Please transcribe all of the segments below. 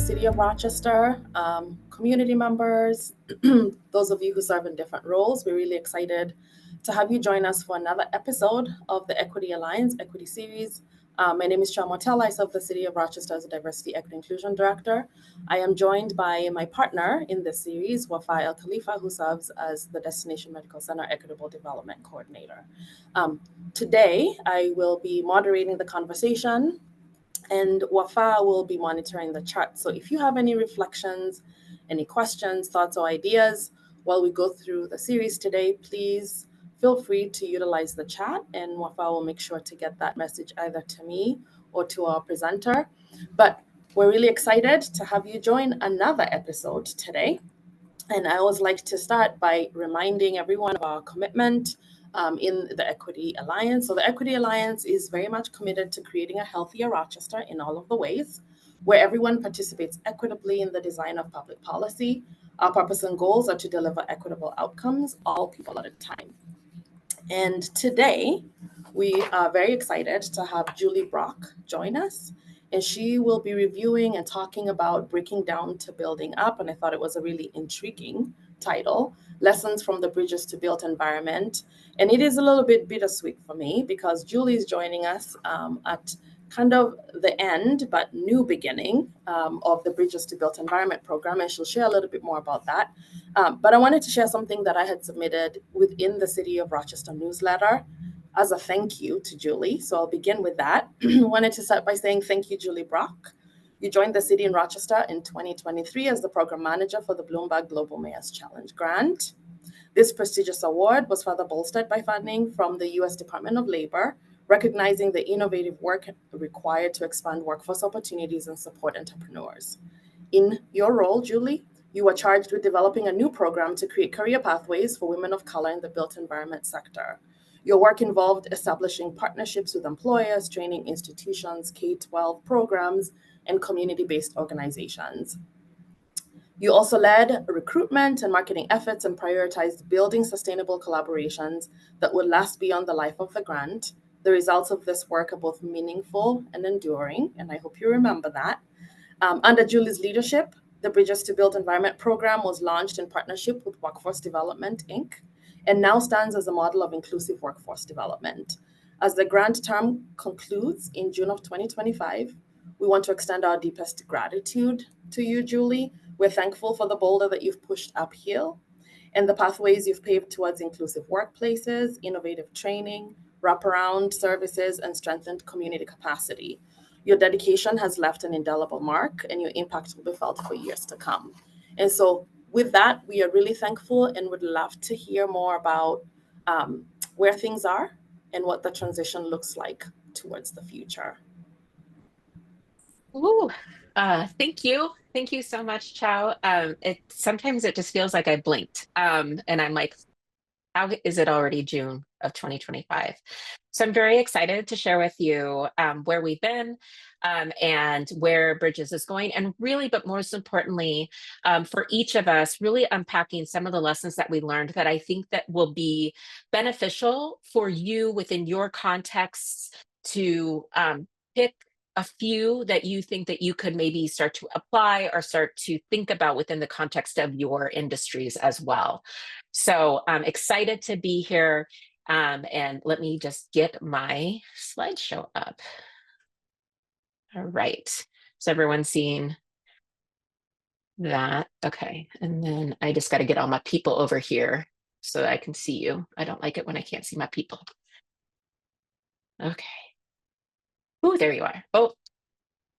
City of Rochester, community members, those of you who serve in different roles. We're really excited to have you join us for another episode of the Equity Alliance Equity Series. My name is Cha Motel. I serve the City of Rochester as a Diversity, Equity, Inclusion Director. I am joined by my partner in this series, Wafa El Khalifa, who serves as the Destination Medical Center Equitable Development Coordinator. Today, I will be moderating the conversation, and Wafa will be monitoring the chat. So if you have any reflections, any questions, thoughts, or ideas while we go through the series today, please feel free to utilize the chat, and Wafa will make sure to get that message either to me or to our presenter. But we're really excited to have you join another episode today. And I always like to start by reminding everyone of our commitment in the Equity Alliance. So the Equity Alliance is very much committed to creating a healthier Rochester in all of the ways, where everyone participates equitably in the design of public policy. Our purpose and goals are to deliver equitable outcomes, all people at a time. And today, we are very excited to have Julie Brock join us. And she will be reviewing and talking about breaking down to building up. And I thought it was a really intriguing title, Lessons from the Bridges to Built Environment. And it is a little bit bittersweet for me because Julie is joining us at kind of the end, but new beginning of the Bridges to Built Environment program. And she'll share a little bit more about that. But I wanted to share something that I had submitted within the City of Rochester newsletter as a thank you to Julie. So I'll begin with that. I wanted to start by saying thank you, Julie Brock. You joined the city in Rochester in 2023 as the program manager for the Bloomberg Global Mayor's Challenge Grant. This prestigious award was further bolstered by funding from the U.S. Department of Labor, recognizing the innovative work required to expand workforce opportunities and support entrepreneurs. In your role, Julie, you were charged with developing a new program to create career pathways for women of color in the built environment sector. Your work involved establishing partnerships with employers, training institutions, K-12 programs, and community-based organizations. You also led recruitment and marketing efforts and prioritized building sustainable collaborations that would last beyond the life of the grant. The results of this work are both meaningful and enduring, and I hope you remember that. Under Julie's leadership, the Bridges to Built Environment program was launched in partnership with Workforce Development, Inc., and now stands as a model of inclusive workforce development. As the grant term concludes in June of 2025, we want to extend our deepest gratitude to you, Julie. We're thankful for the boulder that you've pushed uphill and the pathways you've paved towards inclusive workplaces, innovative training, wraparound services, and strengthened community capacity. Your dedication has left an indelible mark, and your impact will be felt for years to come. And so with that, we are really thankful and would love to hear more about where things are and what the transition looks like towards the future. Ooh, thank you. Thank you so much, Chow. Sometimes it just feels like I blinked. And I'm like, how is it already June of 2025? So I'm very excited to share with you where we've been and where Bridges is going. And really, but most importantly, for each of us, really unpacking some of the lessons that we learned that I think that will be beneficial for you within your contexts to pick a few that you think that you could maybe start to apply or start to think about within the context of your industries as well. So I'm excited to be here. And let me just get my slideshow up. All right. So everyone's seeing that. Okay. And then I just got to get all my people over here so that I can see you. I don't like it when I can't see my people. Okay. Oh, there you are. Oh,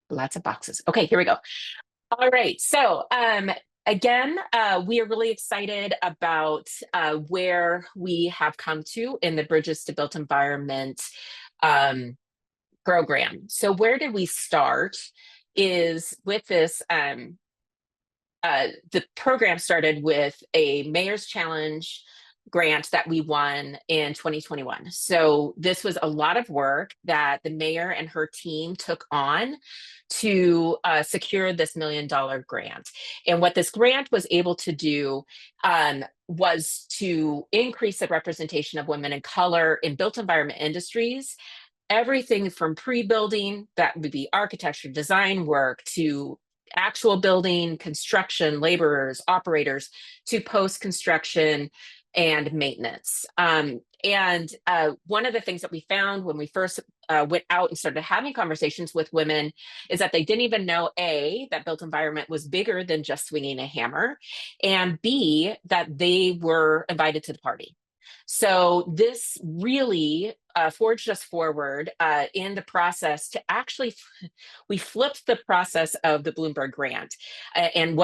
lots of boxes. Okay, here we go. All right. So again, we are really excited about where we have come to in the Bridges to Built Environment program. So where did we start is with this, the program started with a Mayor's Challenge grant that we won in 2021. So this was a lot of work that the mayor and her team took on to secure this $1 million grant. And what this grant was able to do was to increase the representation of women of color in built environment industries, everything from pre-building, that would be architecture, design work, to actual building, construction, laborers, operators, to post-construction and maintenance. And one of the things that we found when we first went out and started having conversations with women is that they didn't even know, A, that built environment was bigger than just swinging a hammer, and B, that they were invited to the party. So this really forged us forward in the process to actually, we flipped the process of the Bloomberg grant. And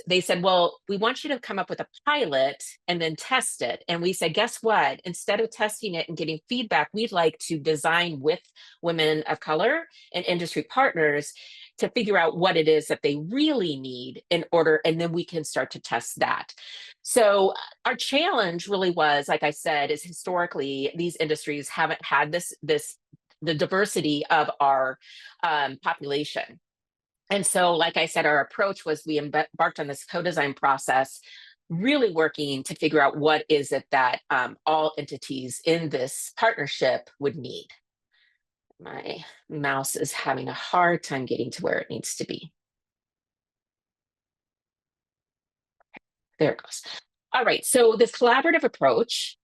they said, well, we want you to come up with a pilot and then test it. And we said, guess what? Instead of testing it and getting feedback, we'd like to design with women of color and industry partners to figure out what it is that they really need in order, and then we can start to test that. So our challenge really was, like I said, is historically these industries haven't had the diversity of our population. And so, like I said, our approach was we embarked on this co-design process, really working to figure out what is it that all entities in this partnership would need. My mouse is having a hard time getting to where it needs to be. There it goes. All right, so this collaborative approach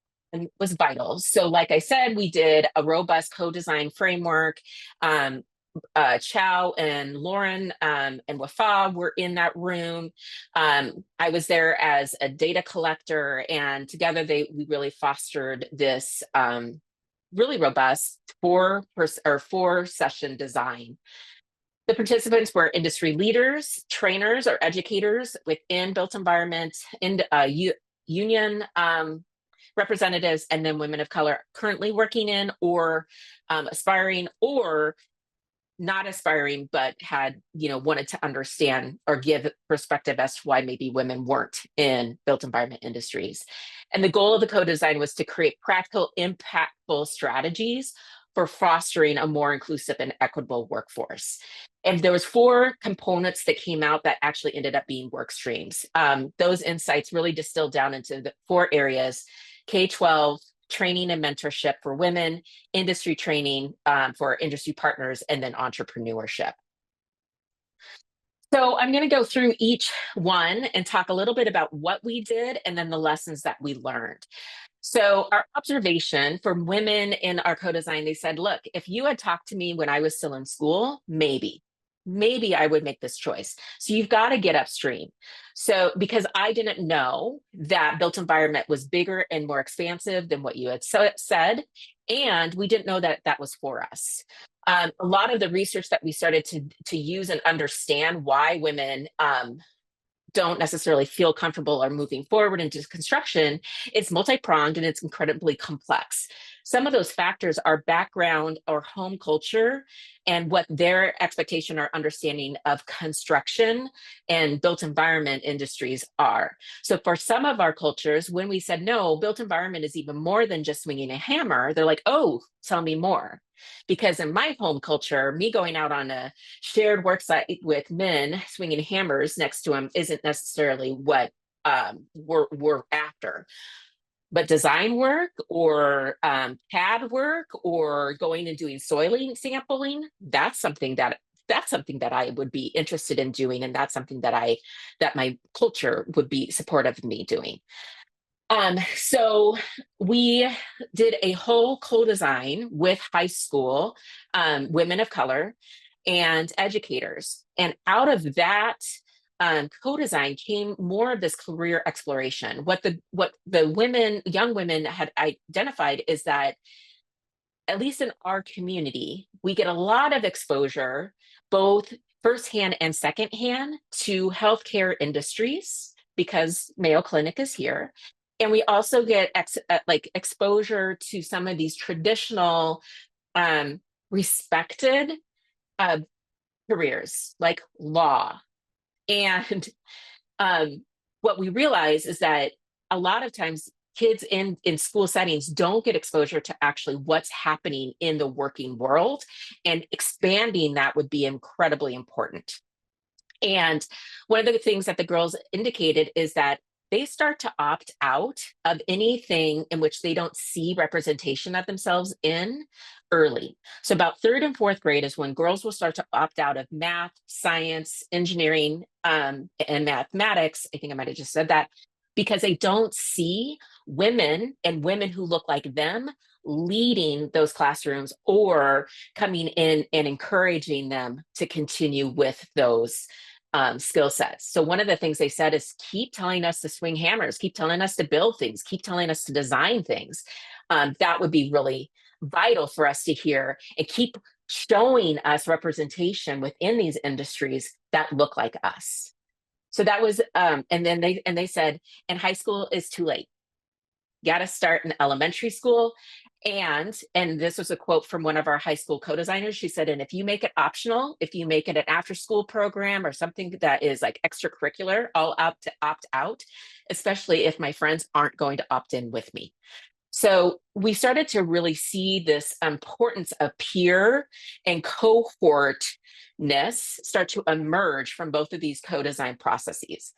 was vital. So like I said, we did a robust co-design framework. Chow and Lauren and Wafa were in that room. I was there as a data collector, and together we really fostered this really robust four session design. The participants were industry leaders, trainers, or educators within built environment, and union representatives, and then women of color currently working in or aspiring, or not aspiring, but had, wanted to understand or give perspective as to why maybe women weren't in built environment industries. And the goal of the co-design was to create practical, impactful strategies for fostering a more inclusive and equitable workforce. And there was 4 components that came out that actually ended up being work streams. Those insights really distilled down into the 4 areas: K-12, training and mentorship for women, industry training for industry partners, and then entrepreneurship. So I'm going to go through each one and talk a little bit about what we did and then the lessons that we learned. So our observation for women in our co-design, they said, look, if you had talked to me when I was still in school, maybe I would make this choice. So you've got to get upstream. So because I didn't know that built environment was bigger and more expansive than what you had said, and we didn't know that that was for us. A lot of the research that we started to use and understand why women don't necessarily feel comfortable or moving forward into construction, it's multi-pronged and it's incredibly complex. Some of those factors are background or home culture and what their expectation or understanding of construction and built environment industries are. So for some of our cultures, when we said, no, built environment is even more than just swinging a hammer, they're like, oh, tell me more. Because in my home culture, me going out on a shared work site with men swinging hammers next to them isn't necessarily what we're after. But design work or CAD work or going and doing soiling sampling, that's something that I would be interested in doing, and that's something that my culture would be supportive of me doing. So we did a whole co-design with high school women of color and educators. And out of that co-design came more of this career exploration. What the young women had identified is that, at least in our community, we get a lot of exposure, both firsthand and secondhand, to healthcare industries because Mayo Clinic is here. And we also get exposure to some of these traditional respected careers like law. And what we realize is that a lot of times kids in school settings don't get exposure to actually what's happening in the working world, and expanding that would be incredibly important. And one of the things that the girls indicated is that they start to opt out of anything in which they don't see representation of themselves in early. So about third and fourth grade is when girls will start to opt out of math, science, engineering, and mathematics. I think I might have just said that, because they don't see women and women who look like them leading those classrooms or coming in and encouraging them to continue with those skill sets. So one of the things they said is keep telling us to swing hammers, keep telling us to build things, keep telling us to design things. That would be really vital for us to hear, and keep showing us representation within these industries that look like us. So that was, and then they said, and high school is too late. Got to start in elementary school. And this was a quote from one of our high school co-designers. She said, and if you make it optional, if you make it an after school program or something that is like extracurricular, I'll opt out, especially if my friends aren't going to opt in with me. So we started to really see this importance of peer and cohortness start to emerge from both of these co-design processes.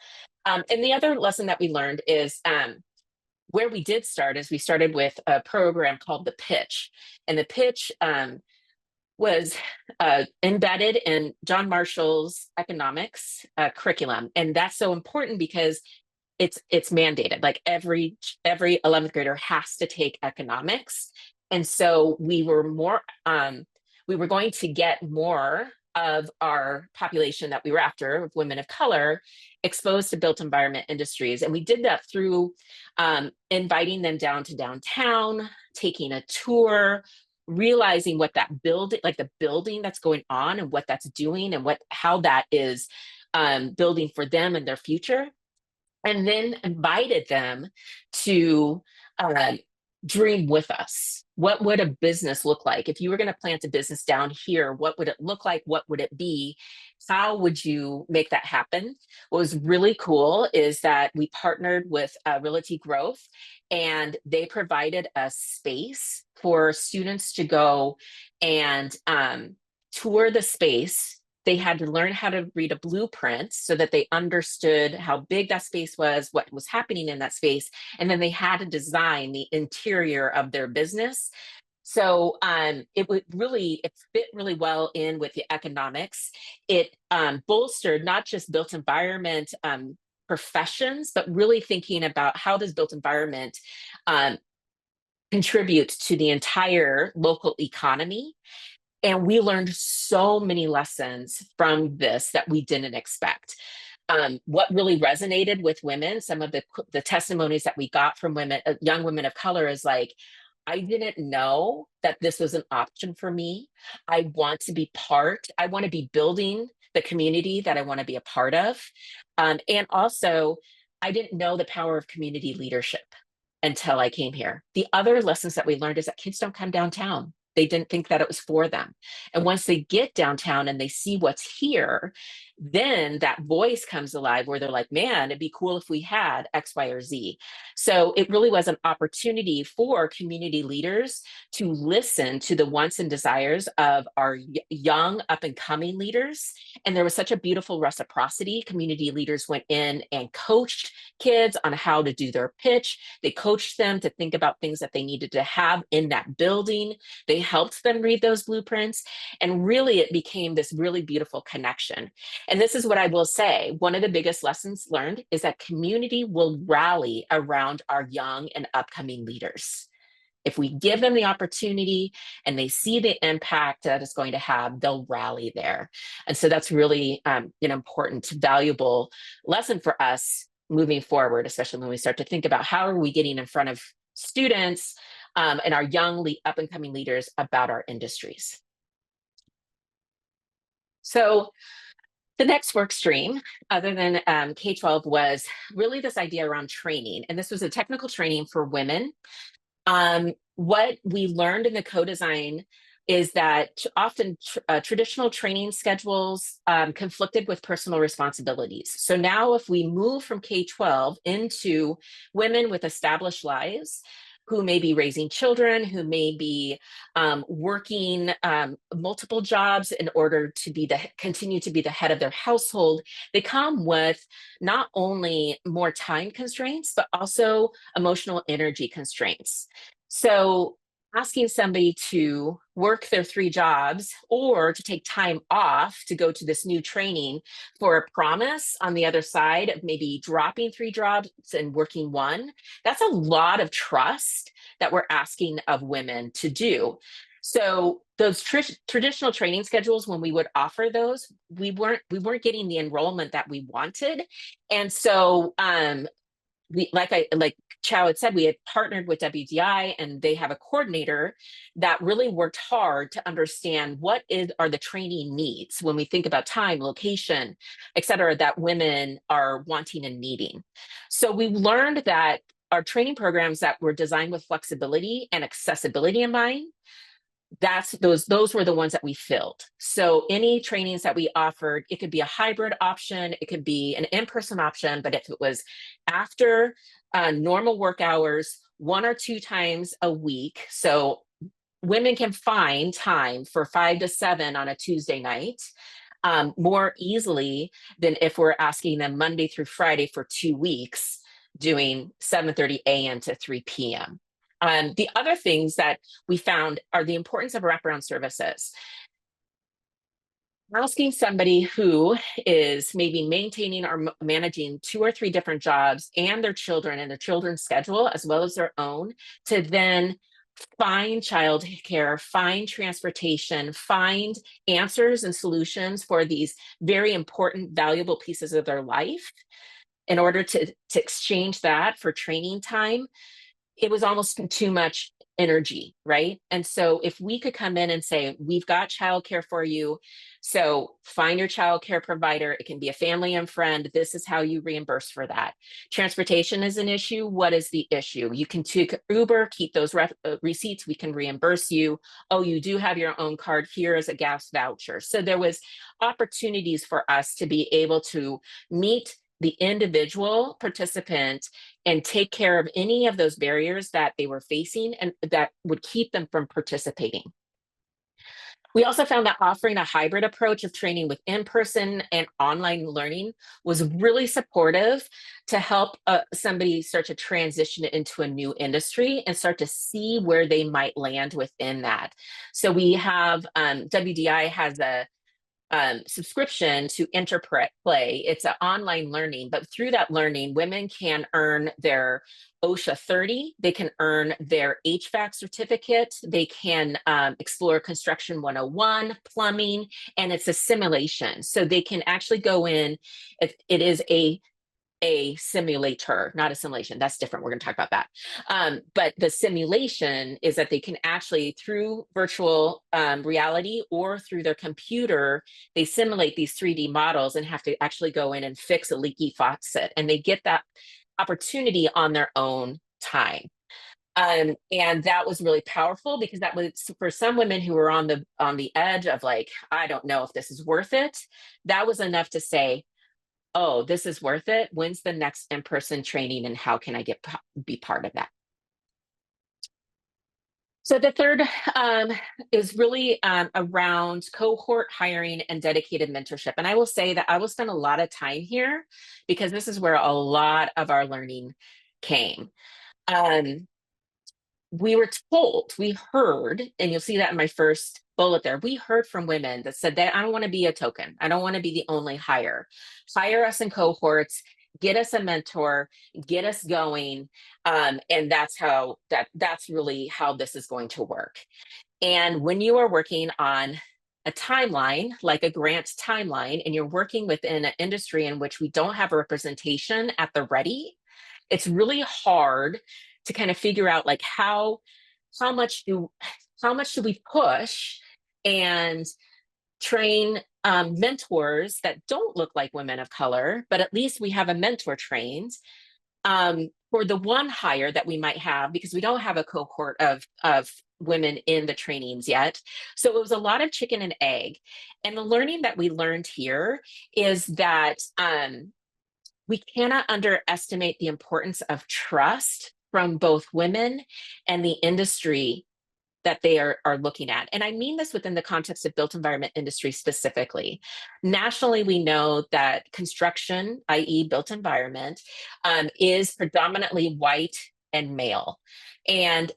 And the other lesson that we learned is where we did start is we started with a program called the Pitch. And the Pitch was embedded in John Marshall's economics curriculum. And that's so important because it's mandated. Like every 11th grader has to take economics. And so we were going to get more of our population that we were after, of women of color, exposed to built environment industries. And we did that through inviting them down to downtown, taking a tour, realizing what that building, like the building that's going on and what that's doing and how that is building for them and their future. And then invited them to dream with us. What would a business look like? If you were going to plant a business down here, what would it look like? What would it be? How would you make that happen? What was really cool is that we partnered with Realty Growth, and they provided a space for students to go and tour the space. They had to learn how to read a blueprint so that they understood how big that space was, what was happening in that space, and then they had to design the interior of their business. So it fit really well in with the economics. It bolstered not just built environment professions, but really thinking about how does built environment contribute to the entire local economy. And we learned so many lessons from this that we didn't expect. What really resonated with women, some of the testimonies that we got from women, young women of color, is like, I didn't know that this was an option for me. I want to be part. I want to be building the community that I want to be a part of. And also, I didn't know the power of community leadership until I came here. The other lessons that we learned is that kids don't come downtown. They didn't think that it was for them. And once they get downtown and they see what's here, then that voice comes alive where they're like, man, it'd be cool if we had X, Y, or Z. So it really was an opportunity for community leaders to listen to the wants and desires of our young up and coming leaders. And there was such a beautiful reciprocity. Community leaders went in and coached kids on how to do their pitch. They coached them to think about things that they needed to have in that building. They helped them read those blueprints. And really, it became this really beautiful connection. And this is what I will say. One of the biggest lessons learned is that community will rally around our young and upcoming leaders. If we give them the opportunity and they see the impact that it's going to have, they'll rally there. And so that's really an important, valuable lesson for us moving forward, especially when we start to think about how are we getting in front of students and our young up and coming leaders about our industries. So the next work stream, other than K-12, was really this idea around training. And this was a technical training for women. What we learned in the co-design is that often traditional training schedules conflicted with personal responsibilities. So now if we move from K-12 into women with established lives who may be raising children, who may be working multiple jobs in order to continue to be the head of their household. They come with not only more time constraints, but also emotional energy constraints. So asking somebody to work their 3 jobs or to take time off to go to this new training for a promise on the other side of maybe dropping 3 jobs and working 1, that's a lot of trust that we're asking of women to do. So those traditional training schedules, when we would offer those, we weren't getting the enrollment that we wanted. And so like Chow had said, we had partnered with WDI, and they have a coordinator that really worked hard to understand what are the training needs when we think about time, location, et cetera, that women are wanting and needing. So we learned that our training programs that were designed with flexibility and accessibility in mind, those were the ones that we filled. So any trainings that we offered, it could be a hybrid option, it could be an in-person option, but if it was after normal work hours, 1 or 2 times a week, so women can find time for 5 to 7 on a Tuesday night more easily than if we're asking them Monday through Friday for 2 weeks doing 7:30 a.m. to 3 p.m. The other things that we found are the importance of wraparound services. Asking somebody who is maybe maintaining or managing 2 or 3 different jobs and their children and their children's schedule, as well as their own, to then find childcare, find transportation, find answers and solutions for these very important, valuable pieces of their life in order to exchange that for training time, it was almost too much energy, right? And so if we could come in and say, we've got childcare for you, so find your childcare provider. It can be a family and friend. This is how you reimburse for that. Transportation is an issue. What is the issue? You can take Uber, keep those receipts. We can reimburse you. Oh, you do have your own card. Here is a gas voucher. So there was opportunities for us to be able to meet the individual participant and take care of any of those barriers that they were facing and that would keep them from participating. We also found that offering a hybrid approach of training with in-person and online learning was really supportive to help somebody start to transition into a new industry and start to see where they might land within that. So we have, WDI has a subscription to Interplay. It's an online learning, but through that learning, women can earn their OSHA 30, they can earn their HVAC certificate, they can explore Construction 101, plumbing, and it's a simulation. So they can actually go in, it is a simulator, not a simulation. That's different. We're going to talk about that. But the simulation is that they can actually, through virtual reality or through their computer, they simulate these 3D models and have to actually go in and fix a leaky faucet. And they get that opportunity on their own time. And that was really powerful because that was for some women who were on the edge of like, I don't know if this is worth it. That was enough to say, oh, this is worth it. When's the next in-person training and how can I be part of that? So the third is really around cohort hiring and dedicated mentorship. And I will say that I will spend a lot of time here because this is where a lot of our learning came. We were told, we heard, and you'll see that in my first bullet there, we heard from women that said that I don't want to be a token. I don't want to be the only hire. Hire us in cohorts, get us a mentor, get us going. And that's really how this is going to work. And when you are working on a timeline, like a grant timeline, and you're working within an industry in which we don't have a representation at the ready, it's really hard to kind of figure out like how much do we push and train mentors that don't look like women of color, but at least we have a mentor trained for the one hire that we might have because we don't have a cohort of women in the trainings yet. So it was a lot of chicken and egg. And the learning that we learned here is that we cannot underestimate the importance of trust from both women and the industry that they are looking at. And I mean this within the context of built environment industry specifically. Nationally, we know that construction, i.e. built environment, is predominantly white and male. And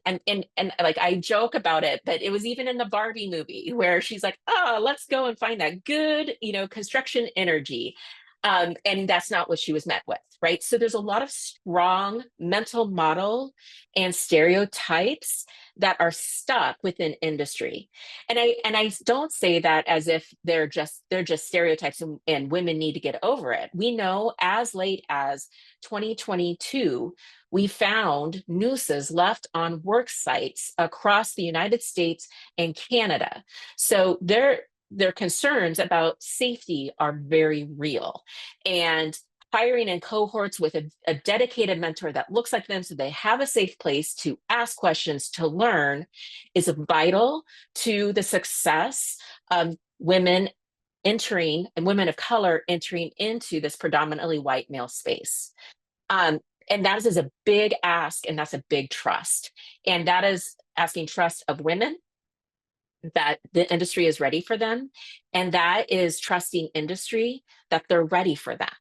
like I joke about it, but it was even in the Barbie movie where she's like, oh, let's go and find that good, construction energy. And that's not what she was met with, right? So there's a lot of strong mental model and stereotypes that are stuck within industry. And I don't say that as if they're just stereotypes and women need to get over it. We know as late as 2022, we found nooses left on work sites across the United States and Canada. So their concerns about safety are very real. And hiring in cohorts with a dedicated mentor that looks like them so they have a safe place to ask questions, to learn, is vital to the success of women entering and women of color entering into this predominantly white male space. And that is a big ask, and that's a big trust. And that is asking trust of women that the industry is ready for them. And that is trusting industry that they're ready for that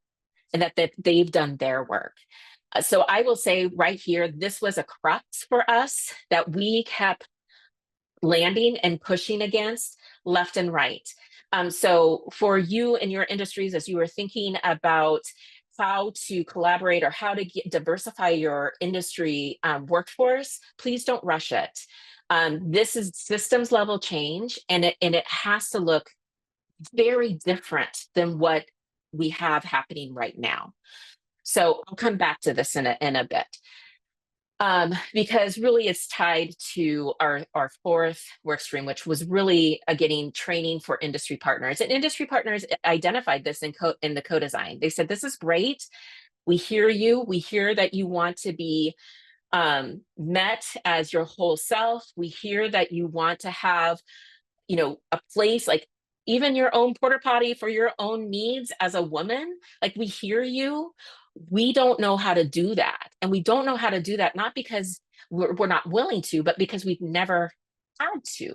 and that they've done their work. So I will say right here, this was a crux for us that we kept landing and pushing against left and right. So for you and your industries, as you were thinking about how to collaborate or how to diversify your industry workforce, please don't rush it. This is systems level change, and it has to look very different than what we have happening right now. So I'll come back to this in a bit. Because really it's tied to our fourth work stream, which was really getting training for industry partners. And industry partners identified this in the co-design. They said, this is great. We hear you. We hear that you want to be met as your whole self. We hear that you want to have, a place like even your own porta potty for your own needs as a woman. Like, we hear you. We don't know how to do that. And we don't know how to do that, not because we're not willing to, but because we've never had to.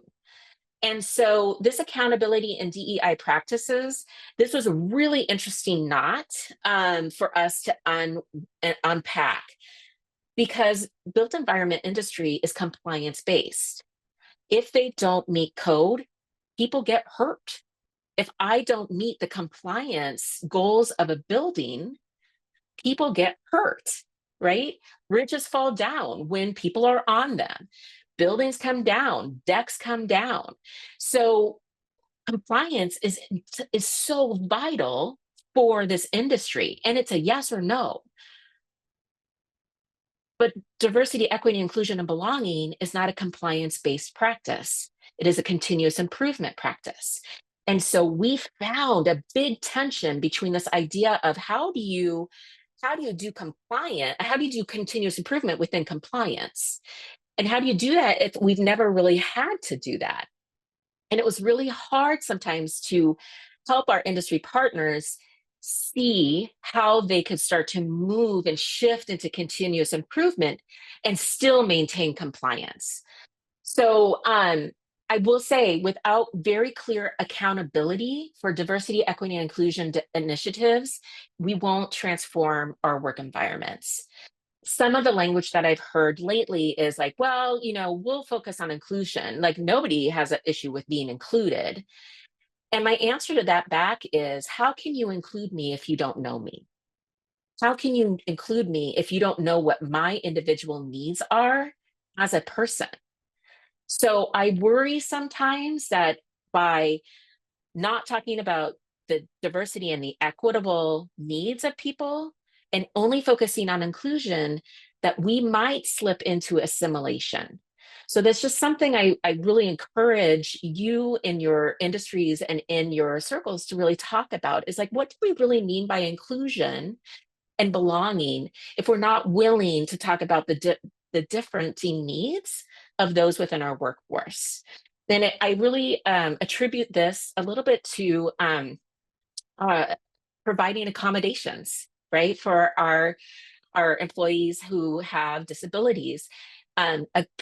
And so this accountability and DEI practices, this was a really interesting knot for us to unpack, because built environment industry is compliance based. If they don't meet code, people get hurt. If I don't meet the compliance goals of a building, people get hurt, right? Bridges fall down when people are on them. Buildings come down, decks come down. So compliance is so vital for this industry, and it's a yes or no. But diversity, equity, inclusion, and belonging is not a compliance-based practice. It is a continuous improvement practice. And so we found a big tension between this idea of how do you do continuous improvement within compliance? And how do you do that if we've never really had to do that? And it was really hard sometimes to help our industry partners see how they could start to move and shift into continuous improvement and still maintain compliance. So I will say, without very clear accountability for diversity, equity, and inclusion initiatives, we won't transform our work environments. Some of the language that I've heard lately is like, well, we'll focus on inclusion. Like, nobody has an issue with being included. And my answer to that back is, how can you include me if you don't know me? How can you include me if you don't know what my individual needs are as a person? So I worry sometimes that by not talking about the diversity and the equitable needs of people and only focusing on inclusion, that we might slip into assimilation. So that's just something I really encourage you in your industries and in your circles to really talk about, is like, what do we really mean by inclusion and belonging if we're not willing to talk about the differing needs of those within our workforce? Then I really attribute this a little bit to providing accommodations, right, for our our employees who have disabilities.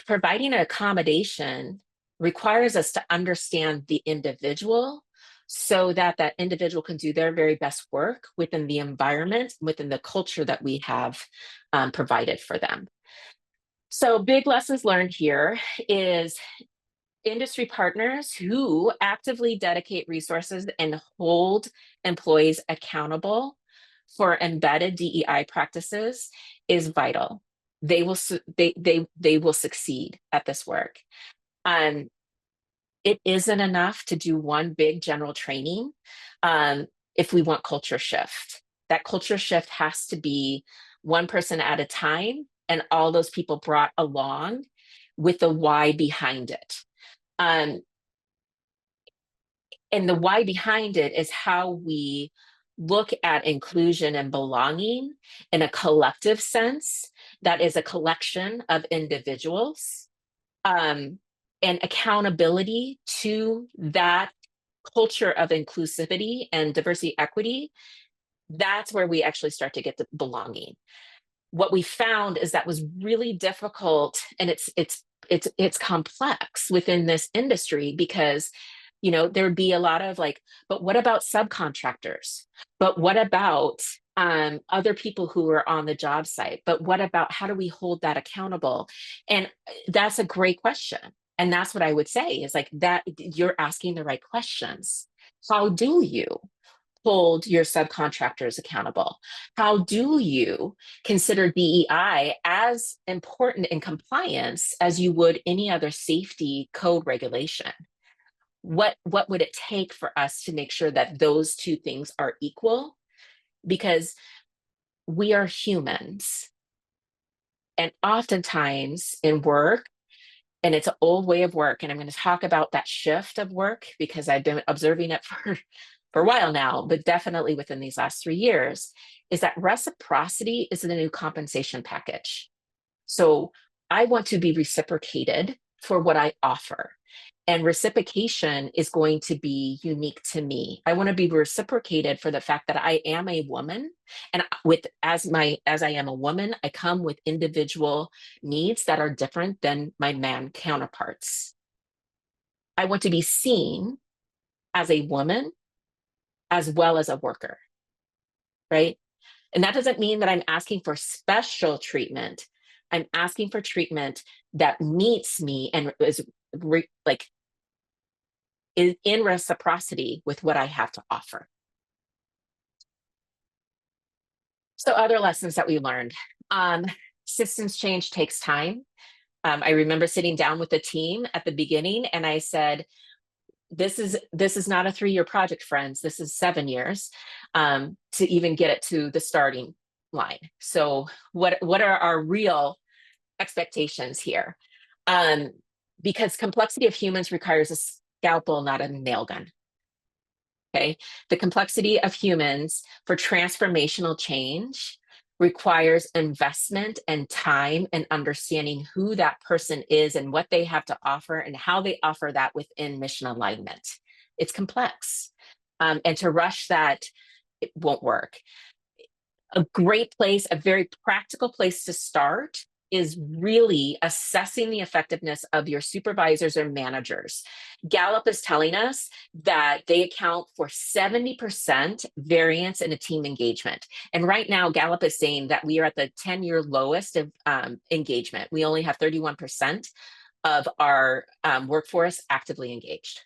Providing an accommodation requires us to understand the individual so that that individual can do their very best work within the environment, within the culture that we have provided for them. So big lessons learned here is industry partners who actively dedicate resources and hold employees accountable for embedded DEI practices is vital. They will they will succeed at this work. Um, it isn't enough to do one big general training if we want culture shift. That culture shift has to be one person at a time, and all those people brought along with the why behind it. Um, and the why behind it is how we look at inclusion and belonging in a collective sense that is a collection of individuals, um, and accountability to that culture of inclusivity and diversity equity. That's where we actually start to get the belonging. What we found is that was really difficult, and it's complex within this industry because there would be a lot of like, but what about subcontractors? But what about other people who are on the job site? But what about how do we hold that accountable? And that's a great question. And that's what I would say is like that you're asking the right questions. How do you hold your subcontractors accountable? How do you consider DEI as important in compliance as you would any other safety code regulation? What would it take for us to make sure that those two things are equal? Because we are humans. And oftentimes in work, and it's an old way of work, and I'm going to talk about that shift of work because I've been observing it for a while now, but definitely within these last 3 years, is that reciprocity is the new compensation package. So I want to be reciprocated for what I offer. And reciprocation is going to be unique to me. I want to be reciprocated for the fact that I am a woman, and as I am a woman, I come with individual needs that are different than my man counterparts. I want to be seen as a woman as well as a worker, right? And that doesn't mean that I'm asking for special treatment. I'm asking for treatment that meets me and is in reciprocity with what I have to offer. So other lessons that we learned. Systems change takes time. I remember sitting down with the team at the beginning and I said, this is not a 3-year project, friends. This is 7 years to even get it to the starting line. So what are our real expectations here? Because complexity of humans requires a scalpel, not a nail gun. Okay, the complexity of humans for transformational change requires investment and time and understanding who that person is and what they have to offer and how they offer that within mission alignment. It's complex. And to rush that, it won't work. A great place, a very practical place to start is really assessing the effectiveness of your supervisors or managers. Gallup is telling us that they account for 70% variance in a team engagement. And right now, Gallup is saying that we are at the 10-year lowest of engagement. We only have 31% of our workforce actively engaged.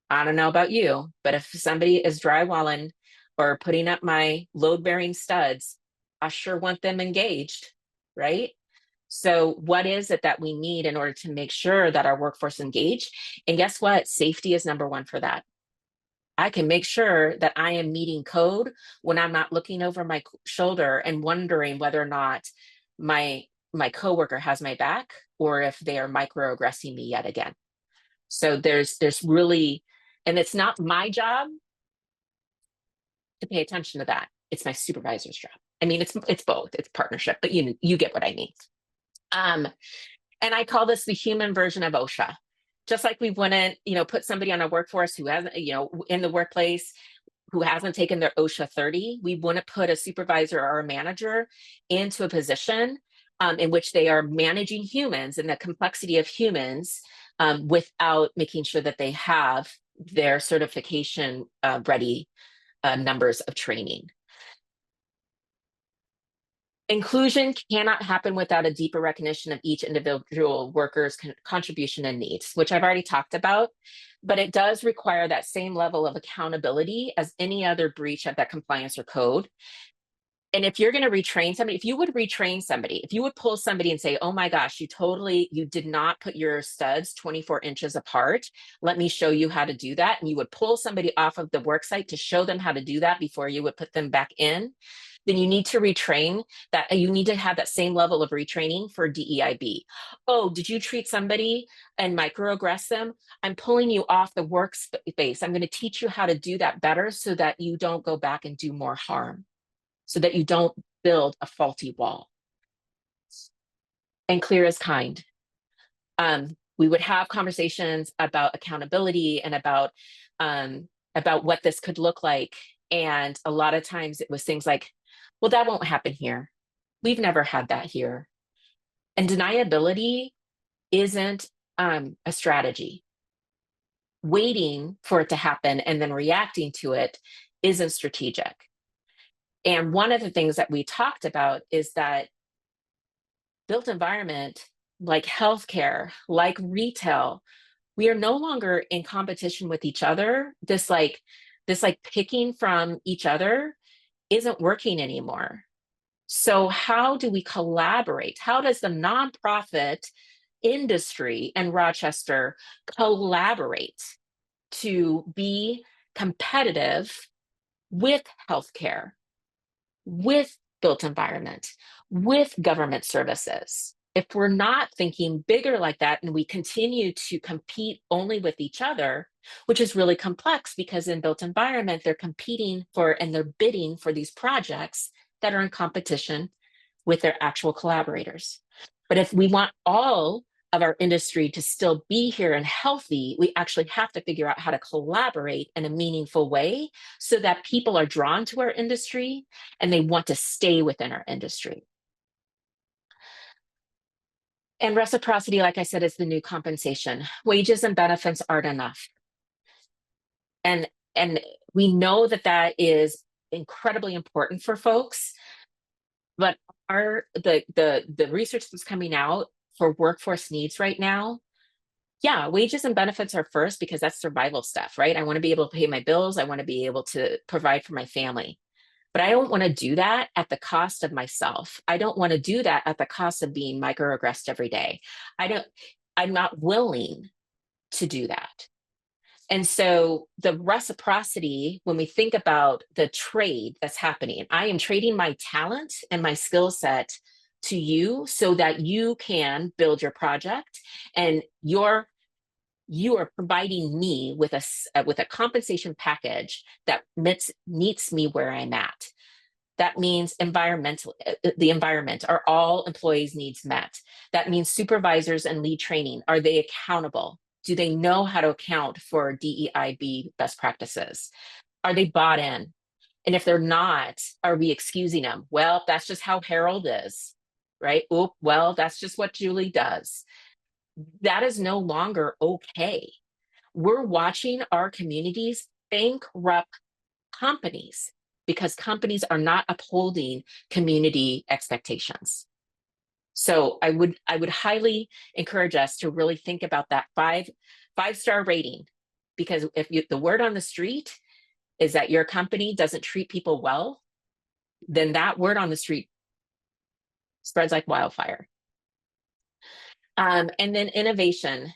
I don't know about you, but if somebody is drywalling or putting up my load-bearing studs, I sure want them engaged, right? So what is it that we need in order to make sure that our workforce engaged? And guess what? Safety is number one for that. I can make sure that I am meeting code when I'm not looking over my shoulder and wondering whether or not my coworker has my back or if they are microaggressing me yet again. So there's really, and it's not my job to pay attention to that. It's my supervisor's job. I mean, it's both. It's partnership, but you get what I mean. And I call this the human version of OSHA. Just like we wouldn't, put somebody on a workforce who hasn't, in the workplace, who hasn't taken their OSHA 30, we wouldn't put a supervisor or a manager into a position in which they are managing humans and the complexity of humans without making sure that they have their certification ready numbers of training. Inclusion cannot happen without a deeper recognition of each individual worker's contribution and needs, which I've already talked about, but it does require that same level of accountability as any other breach of that compliance or code. And if you're going to retrain somebody, if you would retrain somebody, if you would pull somebody and say, oh my gosh, you did not put your studs 24 inches apart. Let me show you how to do that. And you would pull somebody off of the work site to show them how to do that before you would put them back in. Then you need to retrain that. You need to have that same level of retraining for DEIB. Oh, did you treat somebody and microaggress them? I'm pulling you off the workspace. I'm going to teach you how to do that better so that you don't go back and do more harm, so that you don't build a faulty wall. And clear as kind. We would have conversations about accountability and about what this could look like. And a lot of times it was things like, well, that won't happen here. We've never had that here. And deniability isn't a strategy. Waiting for it to happen and then reacting to it isn't strategic. And one of the things that we talked about is that built environment, like healthcare, like retail, we are no longer in competition with each other. This picking from each other isn't working anymore. So how do we collaborate? How does the nonprofit industry in Rochester collaborate to be competitive with healthcare, with built environment, with government services? If we're not thinking bigger like that and we continue to compete only with each other, which is really complex because in built environment, they're competing for and they're bidding for these projects that are in competition with their actual collaborators. But if we want all of our industry to still be here and healthy, we actually have to figure out how to collaborate in a meaningful way so that people are drawn to our industry and they want to stay within our industry. And reciprocity, like I said, is the new compensation. Wages and benefits aren't enough. And we know that that is incredibly important for folks, but the research that's coming out for workforce needs right now, yeah, wages and benefits are first because that's survival stuff, right? I want to be able to pay my bills. I want to be able to provide for my family. But I don't want to do that at the cost of myself. I don't want to do that at the cost of being microaggressed every day. I'm not willing to do that. And so the reciprocity, when we think about the trade that's happening, I am trading my talent and my skill set to you so that you can build your project, and you are providing me with a compensation package that meets me where I'm at. That means the environment, are all employees' needs met? That means supervisors and lead training, are they accountable? Do they know how to account for DEIB best practices? Are they bought in? And if they're not, are we excusing them? Well, that's just how Harold is, right? Oh, well, that's just what Julie does. That is no longer okay. We're watching our communities bankrupt companies because companies are not upholding community expectations. So I would highly encourage us to really think about that five-star rating, because if the word on the street is that your company doesn't treat people well, then that word on the street spreads like wildfire. And then innovation.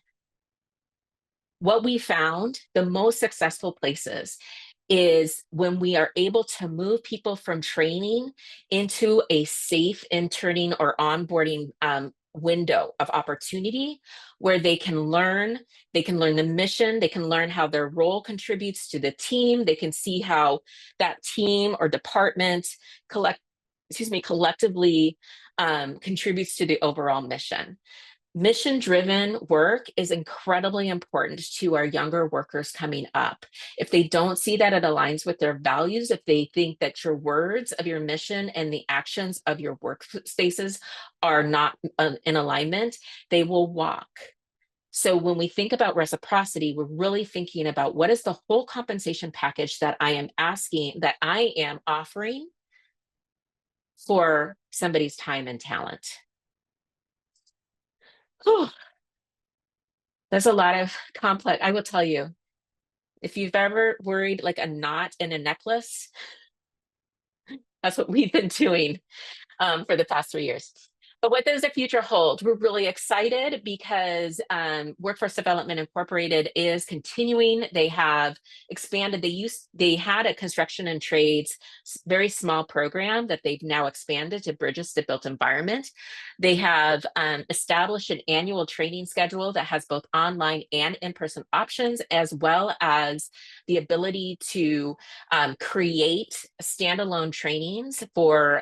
What we found, the most successful places is when we are able to move people from training into a safe interning or onboarding window of opportunity where they can learn the mission, they can learn how their role contributes to the team, they can see how that team or department collectively contributes to the overall mission. Mission-driven work is incredibly important to our younger workers coming up. If they don't see that it aligns with their values, if they think that your words of your mission and the actions of your workspaces are not in alignment, they will walk. So when we think about reciprocity, we're really thinking about what is the whole compensation package that I am offering for somebody's time and talent. Whew. There's a lot of complex, I will tell you, if you've ever worried like a knot in a necklace, that's what we've been doing for the past 3 years. But what does the future hold? We're really excited because Workforce Development Incorporated is continuing. They have expanded. They had a construction and trades very small program that they've now expanded to Bridges to Built Environment. They have established an annual training schedule that has both online and in-person options, as well as the ability to create standalone trainings for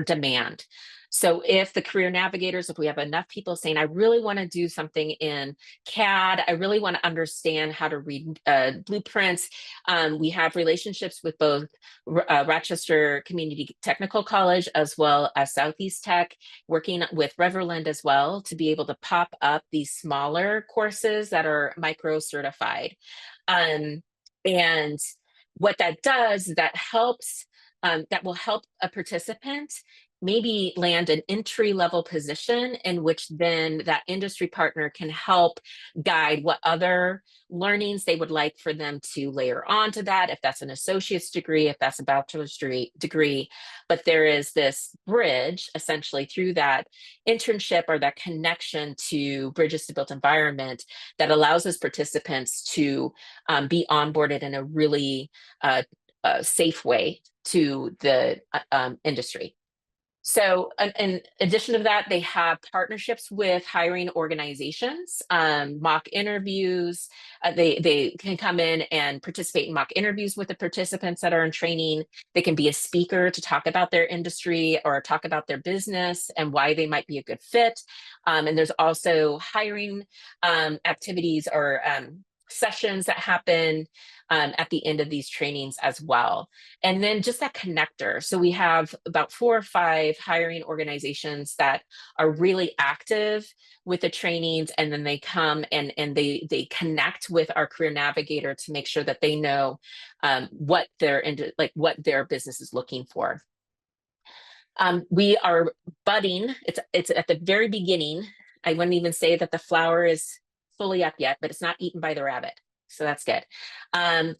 demand. So if the career navigators, if we have enough people saying, I really want to do something in CAD, I really want to understand how to read blueprints. We have relationships with both Rochester Community Technical College as well as Southeast Tech, working with Reverland as well to be able to pop up these smaller courses that are micro certified. And what that does, that will help a participant maybe land an entry level position in which then that industry partner can help guide what other learnings they would like for them to layer onto that, if that's an associate's degree, if that's a bachelor's degree. But there is this bridge essentially through that internship or that connection to Bridges to Built Environment that allows us participants to be onboarded in a really safe way to the industry. So in addition to that, they have partnerships with hiring organizations, mock interviews. They can come in and participate in mock interviews with the participants that are in training. They can be a speaker to talk about their industry or talk about their business and why they might be a good fit. And there's also hiring activities or sessions that happen at the end of these trainings as well. And then just that connector. So we have about 4 or 5 hiring organizations that are really active with the trainings, and then they come and they connect with our career navigator to make sure that they know what their business is looking for. We are budding. It's at the very beginning. I wouldn't even say that the flower is fully up yet, but it's not eaten by the rabbit. So that's good.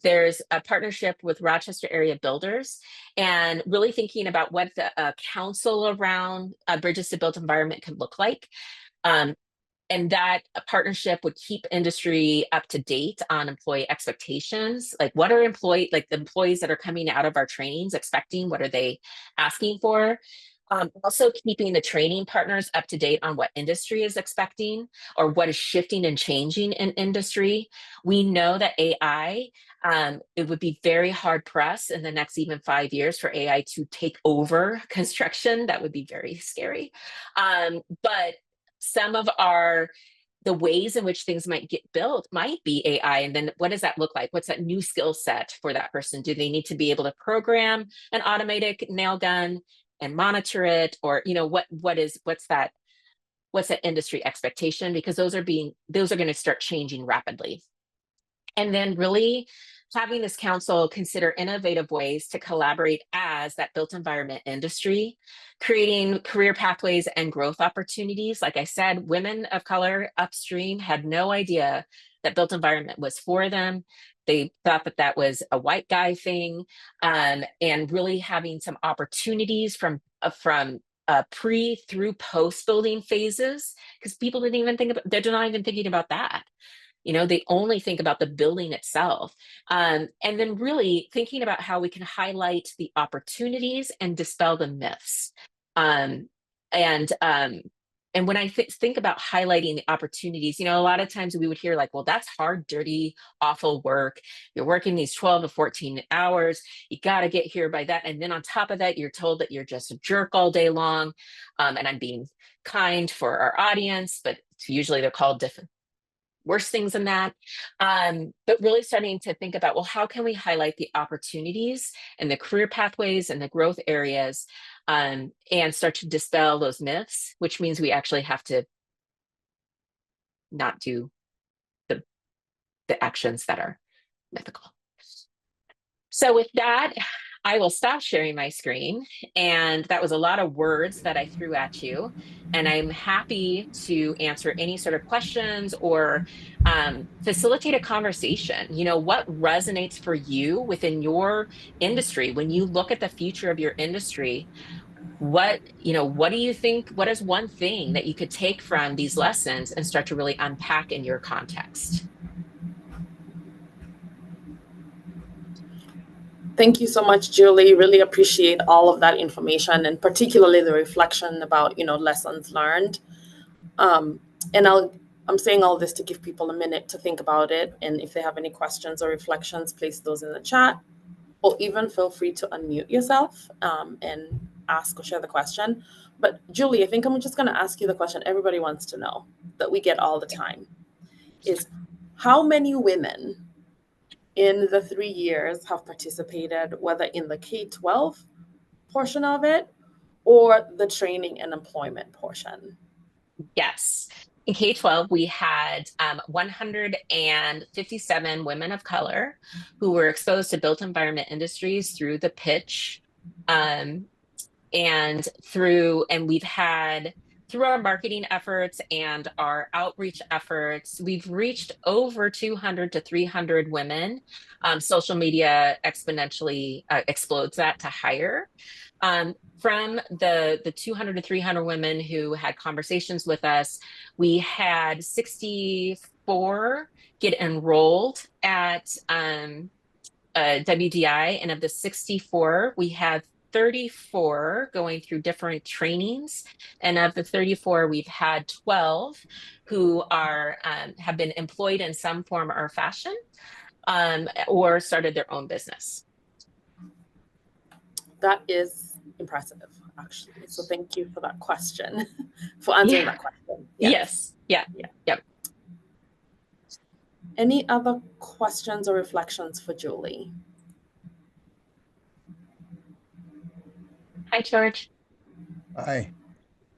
There's a partnership with Rochester area builders and really thinking about what the council around Bridges to Built Environment could look like. And that partnership would keep industry up to date on employee expectations. Like what are the employees that are coming out of our trainings expecting? What are they asking for? Also keeping the training partners up to date on what industry is expecting or what is shifting and changing in industry. We know that AI, it would be very hard pressed in the next even 5 years for AI to take over construction. That would be very scary. But some of the ways in which things might get built might be AI. And then what does that look like? What's that new skill set for that person? Do they need to be able to program an automated nail gun and monitor it? Or, what's that industry expectation? Because those are going to start changing rapidly. And then really having this council consider innovative ways to collaborate as that built environment industry, creating career pathways and growth opportunities. Like I said, women of color upstream had no idea that built environment was for them. They thought that that was a white guy thing, and really having some opportunities from pre through post building phases, because people they're not even thinking about that. They only think about the building itself. And then really thinking about how we can highlight the opportunities and dispel the myths. And And when I think about highlighting the opportunities, a lot of times we would hear like, well, that's hard, dirty, awful work. You're working these 12 to 14 hours. You got to get here by that. And then on top of that, you're told that you're just a jerk all day long. And I'm being kind for our audience, but usually they're called different worse things than that. But really starting to think about, well, how can we highlight the opportunities and the career pathways and the growth areas, and start to dispel those myths, which means we actually have to not do the actions that are mythical. So with that, I will stop sharing my screen. And that was a lot of words that I threw at you. And I'm happy to answer any sort of questions or facilitate a conversation. What resonates for you within your industry? When you look at the future of your industry, what do you think? What is one thing that you could take from these lessons and start to really unpack in your context? Thank you so much, Julie. Really appreciate all of that information, and particularly the reflection about, lessons learned. Um, and I'm saying all this to give people a minute to think about it. And if they have any questions or reflections, place those in the chat, or even feel free to unmute yourself and ask or share the question. But Julie, I think I'm just going to ask you the question everybody wants to know, that we get all the time, is how many women in the 3 years have participated, whether in the K-12 portion of it or the training and employment portion? Yes. In K-12, we had 157 women of color who were exposed to built environment industries through the pitch, um, and we've had, through our marketing efforts and our outreach efforts, we've reached over 200 to 300 women. Social media exponentially explodes that to higher. From the 200 to 300 women who had conversations with us, we had 64 get enrolled at WDI, and of the 64, we had 34 going through different trainings, and of the 34, we've had 12 who have been employed in some form or fashion, or started their own business. That is impressive, actually. So thank you for that question, for answering that question. Yes. Yeah. Yep. Any other questions or reflections for Julie? Hi, George. Hi.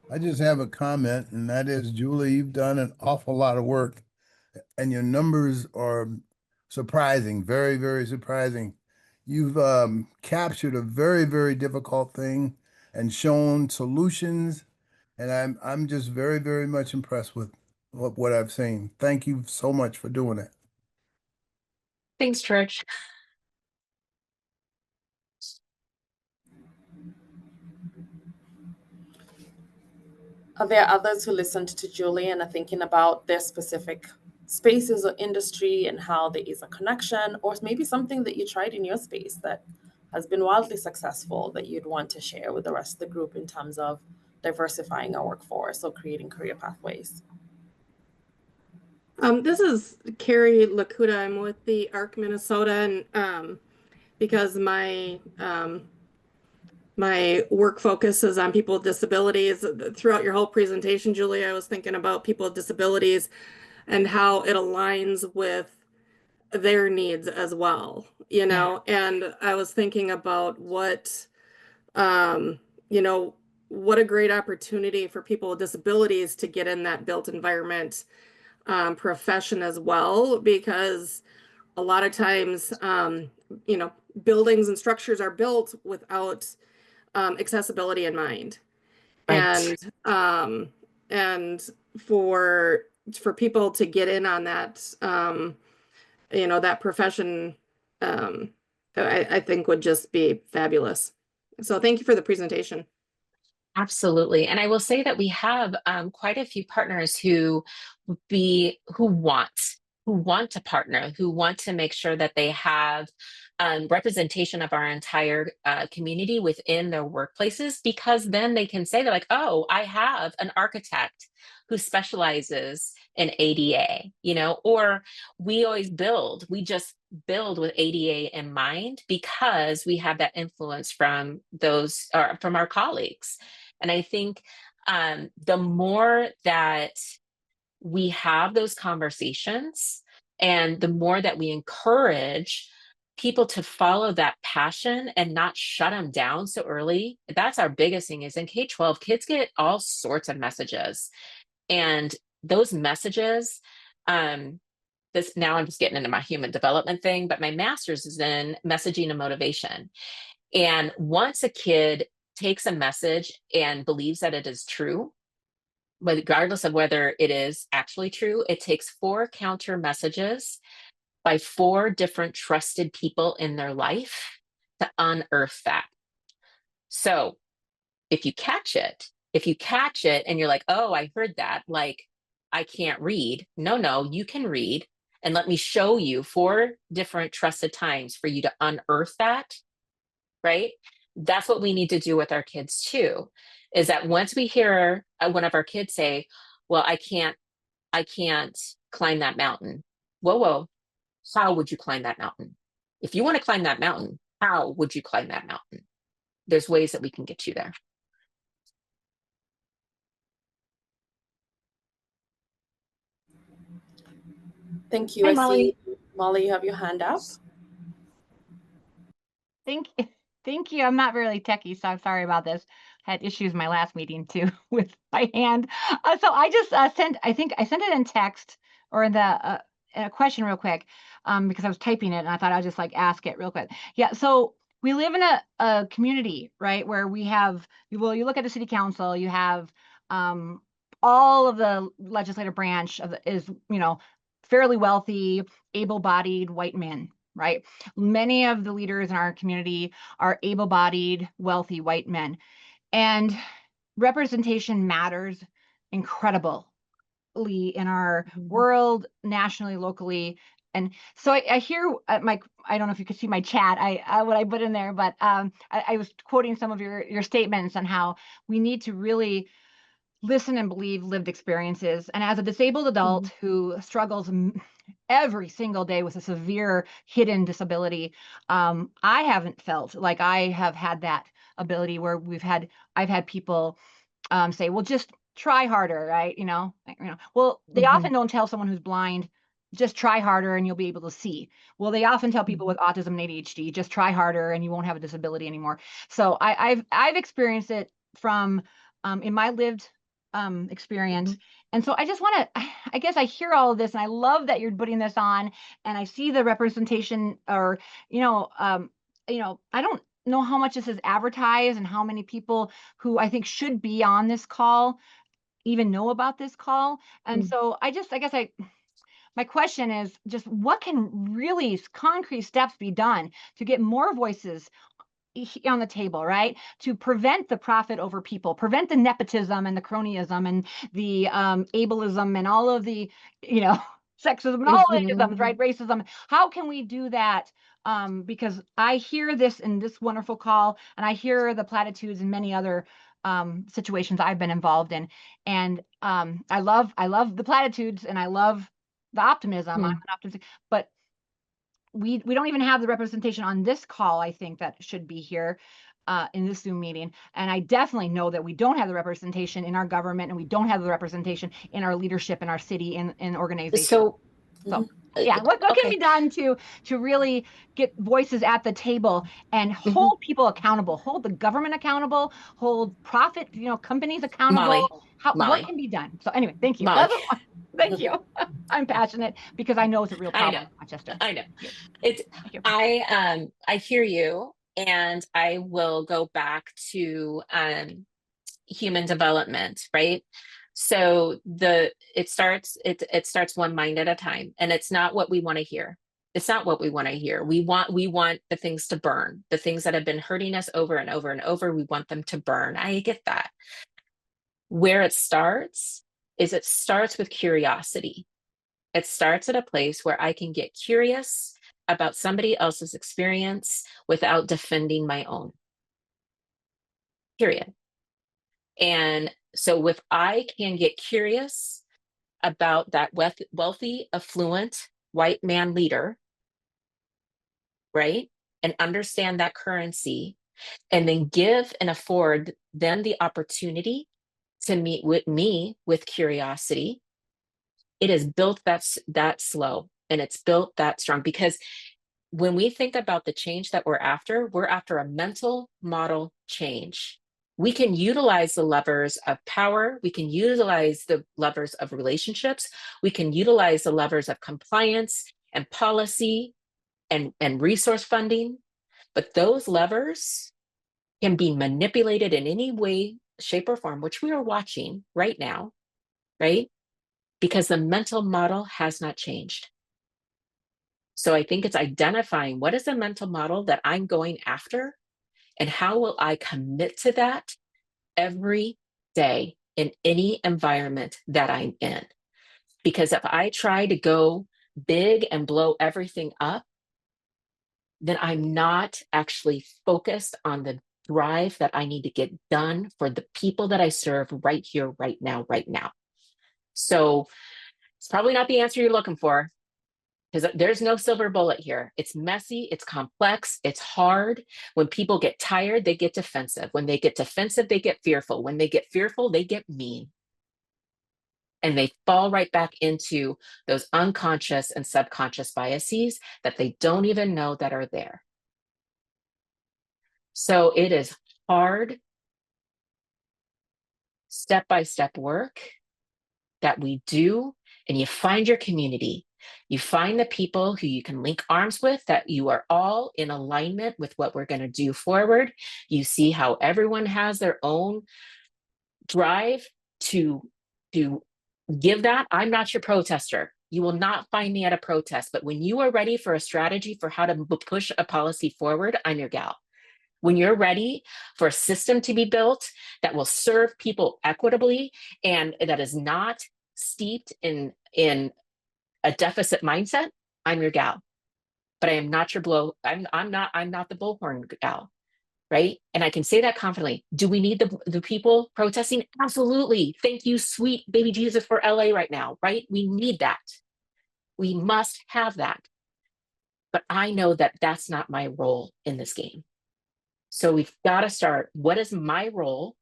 I just have a comment, and that is, Julie, you've done an awful lot of work, and your numbers are surprising, very, very surprising. You've captured a very, very difficult thing and shown solutions, and I'm just very, very much impressed with what I've seen. Thank you so much for doing it. Thanks, George. Are there others who listened to Julie and are thinking about their specific spaces or industry and how there is a connection, or maybe something that you tried in your space that has been wildly successful that you'd want to share with the rest of the group in terms of diversifying our workforce or creating career pathways? This is Carrie Lakuta. I'm with the ARC Minnesota, and because my work focuses on people with disabilities. Throughout your whole presentation, Julie, I was thinking about people with disabilities and how it aligns with their needs as well, and I was thinking about what what a great opportunity for people with disabilities to get in that built environment profession as well, because a lot of times, buildings and structures are built without accessibility in mind. Right. And for people to get in on that, that profession, I think would just be fabulous. So thank you for the presentation. Absolutely. And I will say that we have quite a few partners who want to partner, who want to make sure that they have representation of our entire community within their workplaces, because then they can say, they're like, oh, I have an architect who specializes in ADA, you know, or we just build with ADA in mind because we have that influence from those, or from our colleagues. And I think the more that we have those conversations, and the more that we encourage people to follow that passion and not shut them down so early. That's our biggest thing, is in K-12, kids get all sorts of messages. And those messages, this, now I'm just getting into my human development thing, but my master's is in messaging and motivation. And once a kid takes a message and believes that it is true, but regardless of whether it is actually true, it takes 4 counter messages by 4 different trusted people in their life to unearth that. So if you catch it and you're like, oh, I heard that, like, I can't read. No, you can read. And let me show you 4 different trusted times for you to unearth that, right? That's what we need to do with our kids too, is that once we hear one of our kids say, well, I can't climb that mountain. Whoa, how would you climb that mountain? If you want to climb that mountain, how would you climb that mountain? There's ways that we can get you there. Thank you. Hi, I Molly. see, Molly, you have your hand up. Thank you. I'm not really techie, so I'm sorry about this. Had issues my last meeting too with my hand. So I just sent it in text or in the a question real quick because I was typing it and I thought I'd just like ask it real quick. Yeah. So we live in a community, right, where we have, well, you look at the city council, you have all of the legislative branch is, you know, fairly wealthy, able-bodied white men, right? Many of the leaders in our community are able-bodied, wealthy white men. And representation matters incredibly in our world, nationally, locally. And so I hear I don't know if you could see my chat, what I put in there, but I was quoting some of your statements on how we need to really listen and believe lived experiences. And as a disabled adult who struggles every single day with a severe hidden disability, I haven't felt like I have had that ability where I've had people say, well, just try harder, right? Well, they often don't tell someone who's blind, just try harder and you'll be able to see. Well, they often tell people with autism and ADHD, just try harder and you won't have a disability anymore. So I've experienced it from in my lived experience. And so I just want to, I guess I hear all of this and I love that you're putting this on and I see the representation or, I don't know how much this is advertised and how many people who I think should be on this call even know about this call. And so my question is just what can really concrete steps be done to get more voices on the table, right? To prevent the profit over people, prevent the nepotism and the cronyism and the ableism and all of the, sexism and all the isms, right? Racism. How can we do that? Because I hear this in this wonderful call, and I hear the platitudes in many other situations I've been involved in, and I love the platitudes and I love the optimism. I'm an optimist, but we don't even have the representation on this call, I think, that should be here in this Zoom meeting. And I definitely know that we don't have the representation in our government and we don't have the representation in our leadership in our city in organizations. So yeah, what can be done to really get voices at the table and hold people accountable, hold the government accountable, hold profit, companies accountable? What can be done? So anyway, thank you. Thank you. I'm passionate because I know it's a real problem in Rochester. I know. I hear you, and I will go back to human development, right? So it starts one mind at a time, and it's not what we want to hear. It's not what we want to hear. We want the things to burn, the things that have been hurting us over and over and over. We want them to burn. I get that. Where it starts with curiosity. It starts at a place where I can get curious about somebody else's experience without defending my own. Period. And so if I can get curious about that wealthy, affluent white man leader, right, and understand that currency, and then give and afford them the opportunity to meet with me with curiosity, it is built that slow, and it's built that strong. Because when we think about the change that we're after a mental model change. We can utilize the levers of power. We can utilize the levers of relationships. We can utilize the levers of compliance and policy and resource funding. But those levers can be manipulated in any way, shape, or form, which we are watching right now, right? Because the mental model has not changed. So I think it's identifying what is the mental model that I'm going after, and how will I commit to that every day in any environment that I'm in. Because if I try to go big and blow everything up, then I'm not actually focused on the drive that I need to get done for the people that I serve right here, right now, right now. So it's probably not the answer you're looking for, because there's no silver bullet here. It's messy, it's complex, it's hard. When people get tired, they get defensive. When they get defensive, they get fearful. When they get fearful, they get mean. And they fall right back into those unconscious and subconscious biases that they don't even know that are there. So it is hard, step-by-step work that we do, and you find your community. You find the people who you can link arms with, that you are all in alignment with what we're going to do forward. You see how everyone has their own drive to give that. I'm not your protester. You will not find me at a protest, but when you are ready for a strategy for how to push a policy forward, I'm your gal. When you're ready for a system to be built that will serve people equitably and that is not steeped in a deficit mindset, I'm your gal. But I am not your I'm not the bullhorn gal, right? And I can say that confidently. Do we need the people protesting? Absolutely. Thank you, sweet baby Jesus, for LA right now, right? We need that. We must have that. But I know that that's not my role in this game. So we've got to start. What is my role?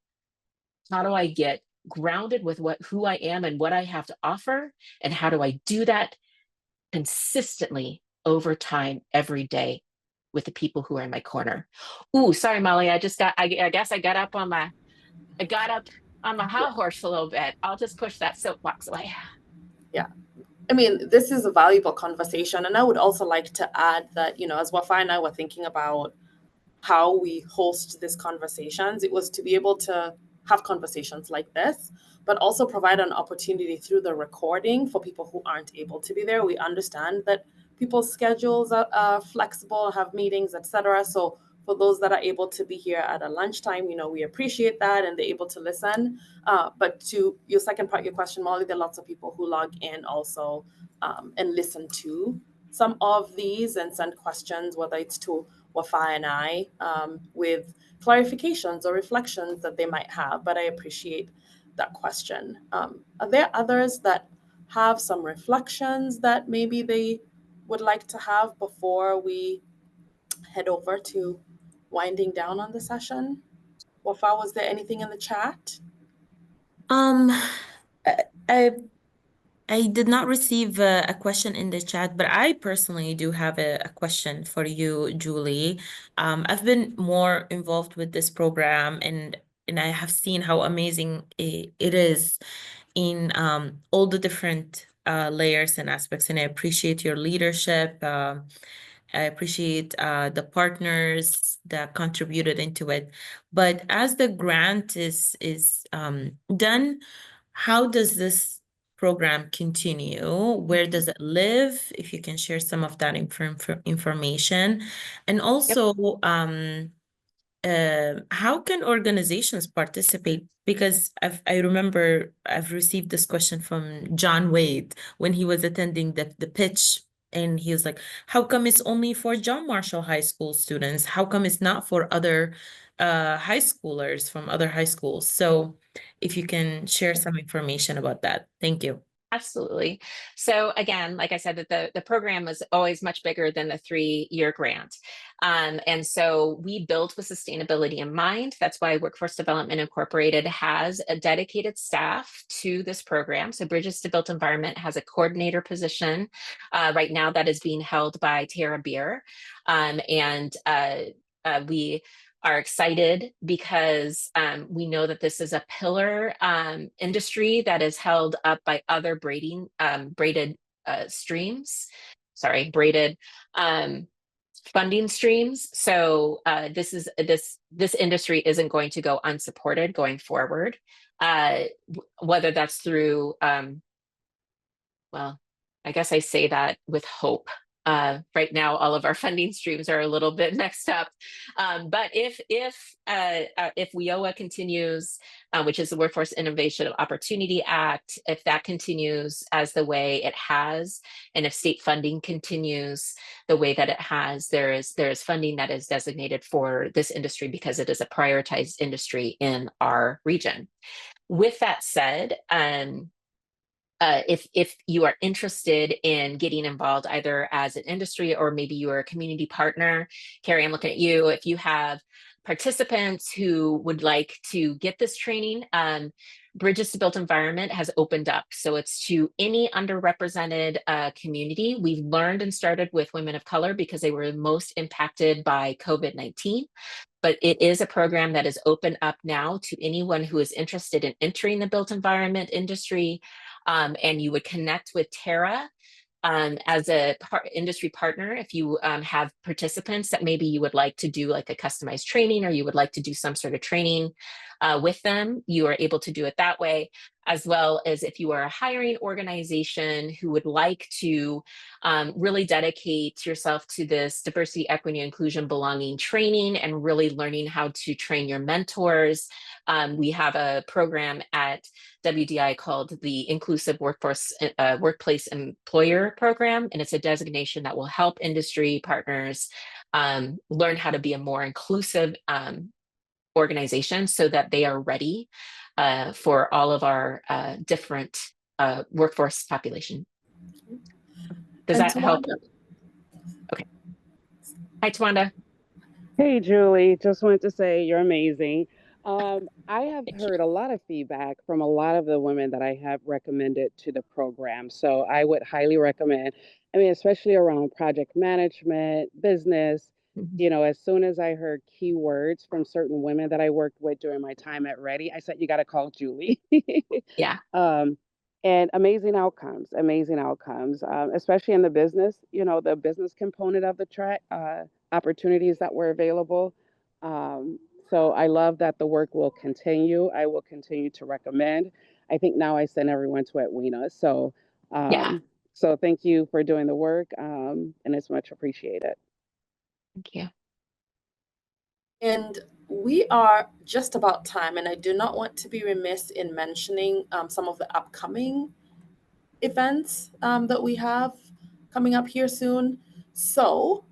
How do I get grounded with who I am and what I have to offer? And how do I do that consistently over time, every day, with the people who are in my corner? Ooh, sorry, Molly. I guess I got up on my high horse a little bit. I'll just push that soapbox away. Yeah. I mean, this is a valuable conversation. And I would also like to add that, as Wafa and I were thinking about how we host these conversations, it was to be able to have conversations like this, but also provide an opportunity through the recording for people who aren't able to be there. We understand that people's schedules are flexible, have meetings, etc. So for those that are able to be here at a lunchtime, we appreciate that, and they're able to listen. But to your second part of your question, Molly, there are lots of people who log in also and listen to some of these and send questions, whether it's to Wafa and I, with clarifications or reflections that they might have. But I appreciate that question. Are there others that have some reflections that maybe they would like to have before we head over to winding down on the session? Wafa, was there anything in the chat? I did not receive a question in the chat, but I personally do have a question for you, Julie. I've been more involved with this program, and I have seen how amazing it is in all the different layers and aspects, and I appreciate your leadership. I appreciate the partners that contributed into it. But as the grant is done, how does this program continue? Where does it live? If you can share some of that information. And also, how can organizations participate? Because I remember I've received this question from John Wade when he was attending the pitch And he was like, how come it's only for John Marshall High School students? How come it's not for other high schoolers from other high schools? So if you can share some information about that. Thank you. Absolutely. So again, like I said, that the program was always much bigger than the 3-year grant. And so we built with sustainability in mind. That's why Workforce Development Incorporated has a dedicated staff to this program. So Bridges to Built Environment has a coordinator position right now that is being held by Tara Beer. We are excited because we know that this is a pillar industry that is held up by other braided funding streams. So this industry isn't going to go unsupported going forward, whether that's through well, I guess I say that with hope. Right now, all of our funding streams are a little bit mixed up. But if WIOA continues, which is the Workforce Innovation Opportunity Act, if that continues as the way it has, and if state funding continues the way that it has, there is funding that is designated for this industry because it is a prioritized industry in our region. With that said, if you are interested in getting involved either as an industry or maybe you're a community partner, Carrie, I'm looking at you. If you have participants who would like to get this training, Bridges to Built Environment has opened up. So it's to any underrepresented community. We've learned and started with women of color because they were most impacted by COVID-19. But it is a program that is open up now to anyone who is interested in entering the built environment industry. And you would connect with Tara as a industry partner if you have participants that maybe you would like to do like a customized training, or you would like to do some sort of training with them. You are able to do it that way, as well as if you are a hiring organization who would like to really dedicate yourself to this diversity, equity, inclusion, belonging training, and really learning how to train your mentors. We have a program at WDI called the Inclusive Workplace Employer Program, and it's a designation that will help industry partners learn how to be a more inclusive organization so that they are ready for all of our different workforce population. Does And that help? Tawanda. Okay. Hi, Tawanda. Hey, Julie, just wanted to say you're amazing. I have Thank you. heard a lot of feedback from a lot of the women that I have recommended to the program. So I would highly recommend, I mean, especially around project management, business. Mhm. You know, as soon as I heard keywords from certain women that I worked with during my time at Ready, I said, you got to call Julie. Yeah. And amazing outcomes, especially in the business, you know, the business component of the track, opportunities that were available. Um, so I love that the work will continue. I will continue to recommend. I think now I send everyone to Edwina. So, Yeah. so thank you for doing the work, and it's much appreciated. Thank you. And we are just about time, and I do not want to be remiss in mentioning some of the upcoming events that we have coming up here soon. So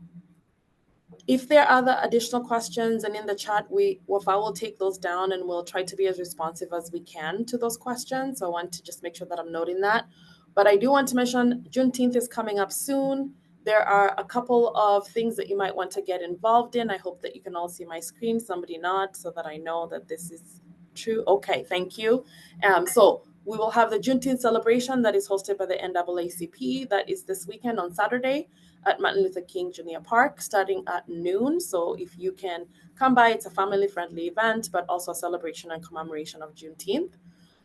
if there are other additional questions and in the chat, I will take those down and we'll try to be as responsive as we can to those questions. So I want to just make sure that I'm noting that. But I do want to mention Juneteenth is coming up soon. There are a couple of things that you might want to get involved in. I hope that you can all see my screen. Somebody nod so that I know that this is true. Okay, thank you. So we will have the Juneteenth celebration that is hosted by the NAACP. That is this weekend on Saturday at Martin Luther King Jr. Park starting at noon. So if you can come by, it's a family-friendly event, but also a celebration and commemoration of Juneteenth.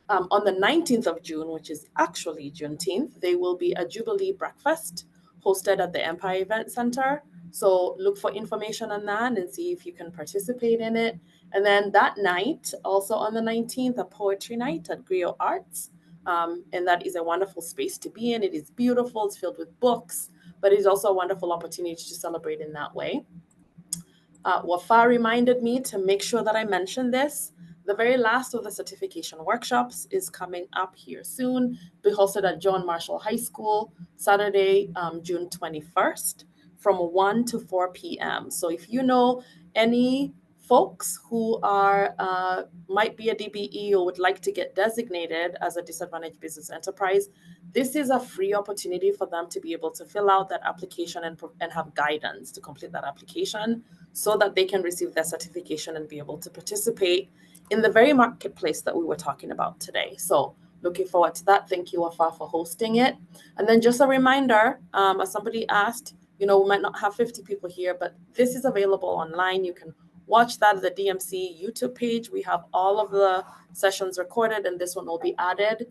On the 19th of June, which is actually Juneteenth, there will be a Jubilee breakfast hosted at the Empire Event Center. So look for information on that and see if you can participate in it. And then that night, also on the 19th, a poetry night at Griot Arts. And that is a wonderful space to be in. It is beautiful, it's filled with books, but it's also a wonderful opportunity to celebrate in that way. Wafa reminded me to make sure that I mention this. The very last of the certification workshops is coming up here soon. Be hosted at John Marshall High School, Saturday, June 21st from 1 to 4 p.m. So if you know any folks who are might be a DBE or would like to get designated as a disadvantaged business enterprise, this is a free opportunity for them to be able to fill out that application and have guidance to complete that application so that they can receive their certification and be able to participate in the very marketplace that we were talking about today. So looking forward to that. Thank you, Wafa, for hosting it. And then just a reminder, as somebody asked, we might not have 50 people here, but this is available online. You can watch that at the DMC YouTube page. We have all of the sessions recorded, and this one will be added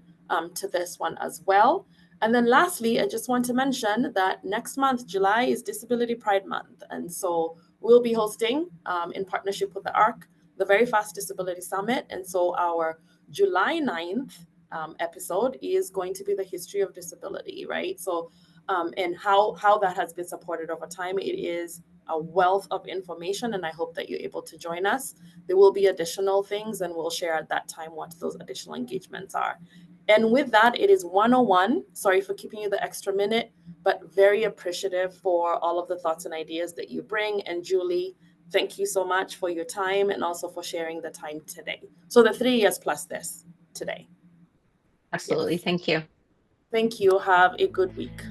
to this one as well. And then lastly, I just want to mention that next month, July, is Disability Pride Month. And so we'll be hosting, in partnership with the ARC, the Very Fast Disability Summit. And so our July 9th episode is going to be the history of disability, right? So, and how that has been supported over time. It is a wealth of information, and I hope that you're able to join us. There will be additional things, and we'll share at that time what those additional engagements are. And with that, it is 101. Sorry for keeping you the extra minute, but very appreciative for all of the thoughts and ideas that you bring. And Julie, thank you so much for your time and also for sharing the time today. So the 3 years plus this today. Absolutely. Yes. Thank you. Thank you. Have a good week.